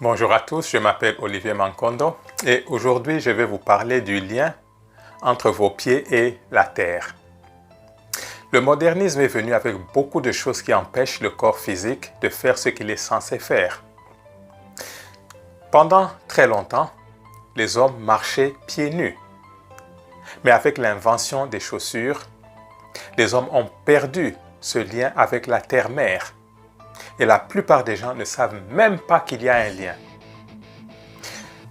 Bonjour à tous, je m'appelle Olivier Mankondo et aujourd'hui je vais vous parler du lien entre vos pieds et la terre. Le modernisme est venu avec beaucoup de choses qui empêchent le corps physique de faire ce qu'il est censé faire. Pendant très longtemps, les hommes marchaient pieds nus. Mais avec l'invention des chaussures, les hommes ont perdu ce lien avec la terre-mère. Et la plupart des gens ne savent même pas qu'il y a un lien.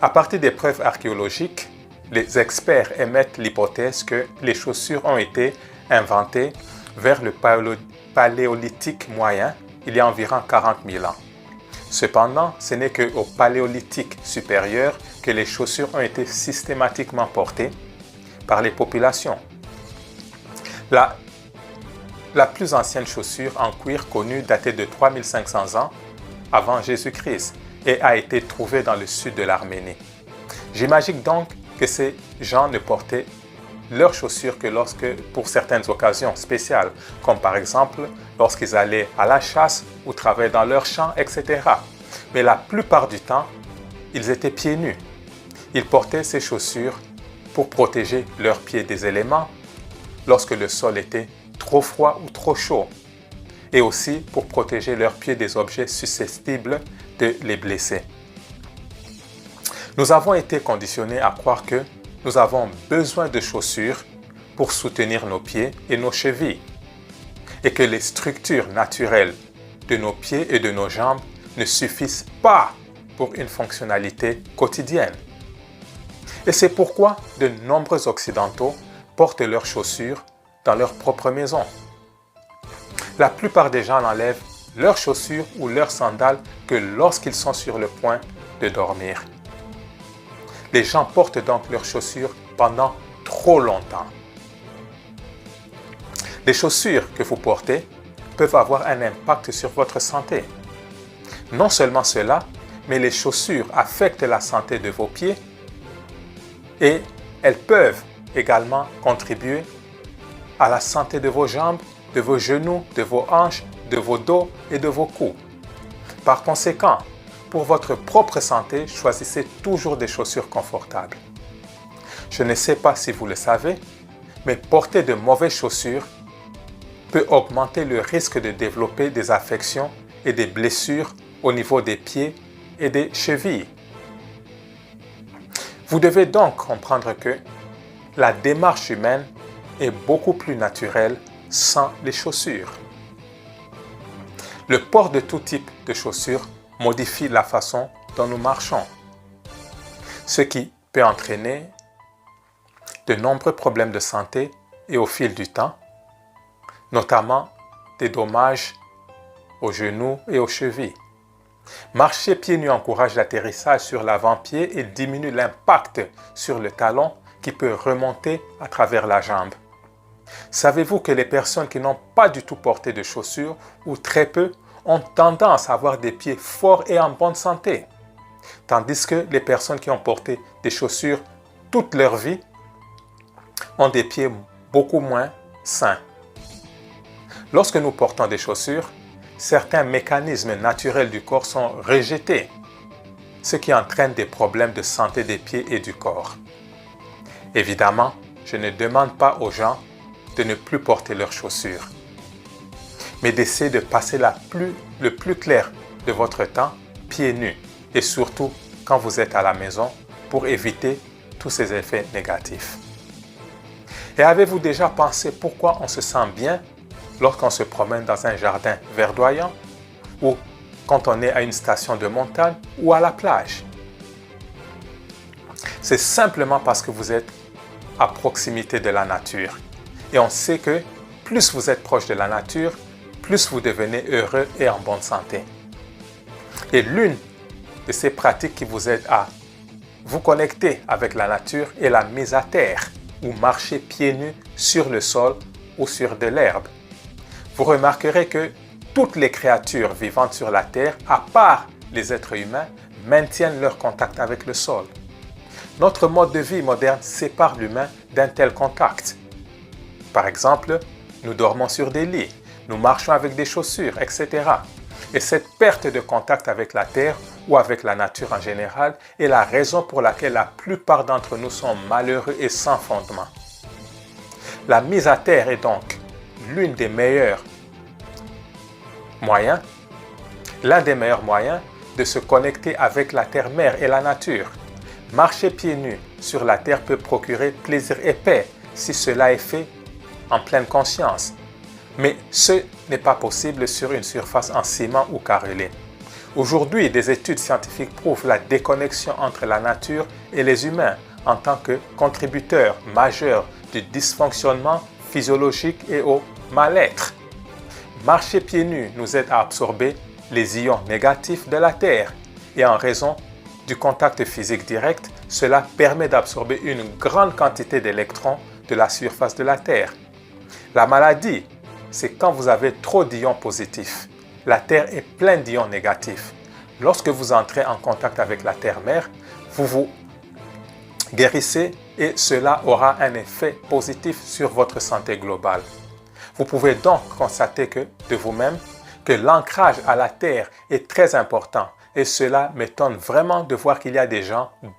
À partir des preuves archéologiques, les experts émettent l'hypothèse que les chaussures ont été inventées vers le paléolithique moyen, il y a environ 40 000 ans. Cependant, ce n'est qu'au paléolithique supérieur que les chaussures ont été systématiquement portées par les populations. La plus ancienne chaussure en cuir connue datait de 3500 ans avant Jésus-Christ et a été trouvée dans le sud de l'Arménie. J'imagine donc que ces gens ne portaient leurs chaussures que pour certaines occasions spéciales, comme par exemple lorsqu'ils allaient à la chasse ou travaillaient dans leurs champs, etc. Mais la plupart du temps, ils étaient pieds nus. Ils portaient ces chaussures pour protéger leurs pieds des éléments lorsque le sol était trop froid ou trop chaud, et aussi pour protéger leurs pieds des objets susceptibles de les blesser. Nous avons été conditionnés à croire que nous avons besoin de chaussures pour soutenir nos pieds et nos chevilles, et que les structures naturelles de nos pieds et de nos jambes ne suffisent pas pour une fonctionnalité quotidienne. Et c'est pourquoi de nombreux Occidentaux portent leurs chaussures dans leur propre maison. La plupart des gens n'enlèvent leurs chaussures ou leurs sandales que lorsqu'ils sont sur le point de dormir. Les gens portent donc leurs chaussures pendant trop longtemps. Les chaussures que vous portez peuvent avoir un impact sur votre santé. Non seulement cela, mais les chaussures affectent la santé de vos pieds et elles peuvent également contribuer à la santé de vos jambes, de vos genoux, de vos hanches, de vos dos et de vos coups. Par conséquent, pour votre propre santé, choisissez toujours des chaussures confortables. Je ne sais pas si vous le savez, mais porter de mauvaises chaussures peut augmenter le risque de développer des affections et des blessures au niveau des pieds et des chevilles. Vous devez donc comprendre que la démarche humaine est beaucoup plus naturelle sans les chaussures. Le port de tout type de chaussures modifie la façon dont nous marchons, ce qui peut entraîner de nombreux problèmes de santé et au fil du temps, notamment des dommages aux genoux et aux chevilles. Marcher pieds nus encourage l'atterrissage sur l'avant-pied et diminue l'impact sur le talon qui peut remonter à travers la jambe. Savez-vous que les personnes qui n'ont pas du tout porté de chaussures ou très peu ont tendance à avoir des pieds forts et en bonne santé, tandis que les personnes qui ont porté des chaussures toute leur vie ont des pieds beaucoup moins sains. Lorsque nous portons des chaussures, certains mécanismes naturels du corps sont rejetés, ce qui entraîne des problèmes de santé des pieds et du corps. Évidemment, je ne demande pas aux gens de ne plus porter leurs chaussures, mais d'essayer de passer le plus clair de votre temps pieds nus, et surtout quand vous êtes à la maison pour éviter tous ces effets négatifs. Et avez-vous déjà pensé pourquoi on se sent bien lorsqu'on se promène dans un jardin verdoyant ou quand on est à une station de montagne ou à la plage? C'est simplement parce que vous êtes à proximité de la nature. Et on sait que plus vous êtes proche de la nature, plus vous devenez heureux et en bonne santé. Et l'une de ces pratiques qui vous aide à vous connecter avec la nature est la mise à terre, ou marcher pieds nus sur le sol ou sur de l'herbe. Vous remarquerez que toutes les créatures vivantes sur la terre, à part les êtres humains, maintiennent leur contact avec le sol. Notre mode de vie moderne sépare l'humain d'un tel contact. Par exemple, nous dormons sur des lits, nous marchons avec des chaussures, etc. Et cette perte de contact avec la terre ou avec la nature en général est la raison pour laquelle la plupart d'entre nous sont malheureux et sans fondement. La mise à terre est donc l'un des meilleurs moyens de se connecter avec la terre-mère et la nature. Marcher pieds nus sur la terre peut procurer plaisir et paix si cela est fait en pleine conscience. Mais ce n'est pas possible sur une surface en ciment ou carrelée. Aujourd'hui, des études scientifiques prouvent la déconnexion entre la nature et les humains en tant que contributeurs majeurs du dysfonctionnement physiologique et au mal-être. Marcher pieds nus nous aide à absorber les ions négatifs de la terre et en raison du contact physique direct, cela permet d'absorber une grande quantité d'électrons de la surface de la terre. La maladie, c'est quand vous avez trop d'ions positifs. La terre est pleine d'ions négatifs. Lorsque vous entrez en contact avec la terre-mère, vous vous guérissez et cela aura un effet positif sur votre santé globale. Vous pouvez donc constater de vous-même que l'ancrage à la terre est très important et cela m'étonne vraiment de voir qu'il y a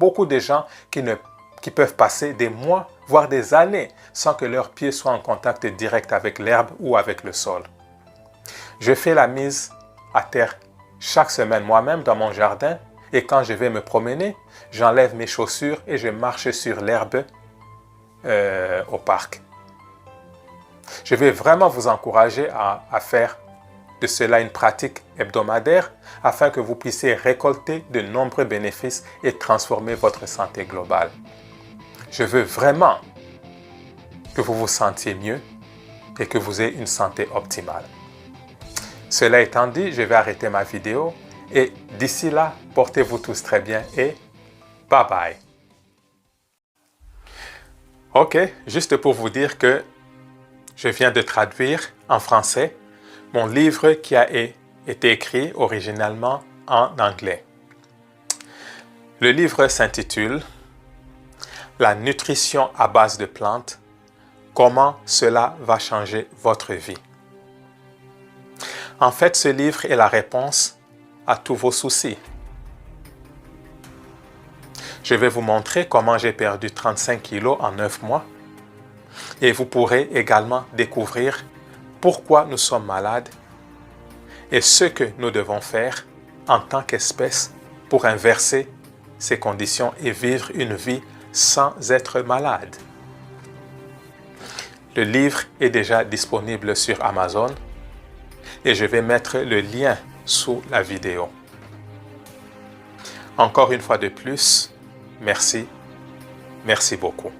beaucoup de gens qui peuvent passer des mois, voire des années sans que leurs pieds soient en contact direct avec l'herbe ou avec le sol. Je fais la mise à terre chaque semaine moi-même dans mon jardin et quand je vais me promener, j'enlève mes chaussures et je marche sur l'herbe au parc. Je vais vraiment vous encourager à faire de cela une pratique hebdomadaire afin que vous puissiez récolter de nombreux bénéfices et transformer votre santé globale. Je veux vraiment que vous vous sentiez mieux et que vous ayez une santé optimale. Cela étant dit, je vais arrêter ma vidéo et d'ici là, portez-vous tous très bien et bye bye. Ok, juste pour vous dire que je viens de traduire en français mon livre qui a été écrit originalement en anglais. Le livre s'intitule « La nutrition à base de plantes, comment cela va changer votre vie ». En fait, ce livre est la réponse à tous vos soucis. Je vais vous montrer comment j'ai perdu 35 kilos en 9 mois et vous pourrez également découvrir pourquoi nous sommes malades et ce que nous devons faire en tant qu'espèce pour inverser ces conditions et vivre une vie sans être malade. Le livre est déjà disponible sur Amazon et je vais mettre le lien sous la vidéo. Encore une fois de plus, merci beaucoup.